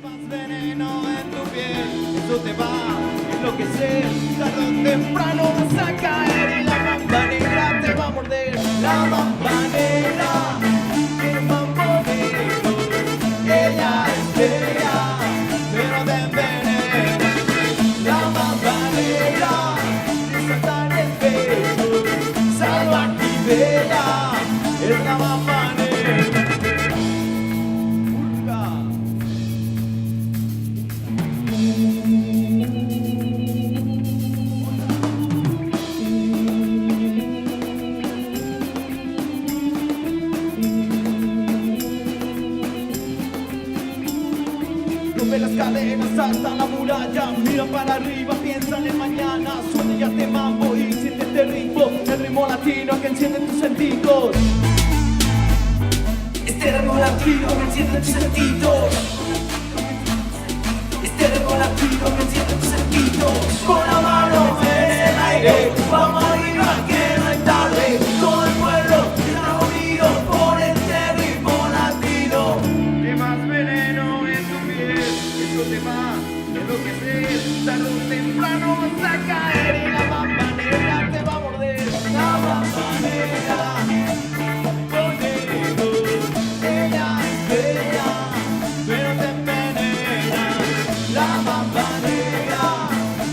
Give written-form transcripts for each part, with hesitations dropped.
Más veneno en tu piel, eso te va a enloquecer. Tarde o temprano vas a caer y la mamba negra te va a morder. La mamba negra tiene un mambo negro. Ella es bella, pero te envenena. La mamba negra te salta en el pecho. Salvaje y bella es la mamba negra. Rompe las cadenas, salta la muralla, mira para arriba, piensa en el mañana, suena ya este mambo y siente este ritmo, el ritmo latino que enciende tus sentidos. Este ritmo latino que enciende tus sentidos. Este ritmo latino que enciende tus sentidos. Con la mano en el aire, vamos arriba que no es tarde. Todo el pueblo está unido por este ritmo latino. Que más veneno en tu piel, eso te va a enloquecer. Tarde o temprano vas a caer y la mamba negra te va a morder. La mamba negra con negro, ella es bella, pero te envenena. La mamba negra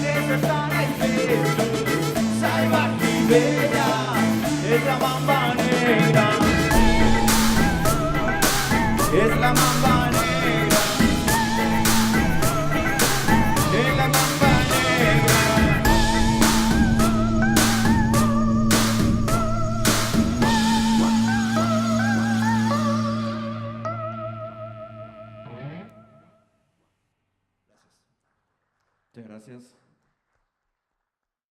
te salta en el pecho. Salvaje y bella es la mamba negra. Es la mamba negra. Es la mamba negra. Muchas gracias.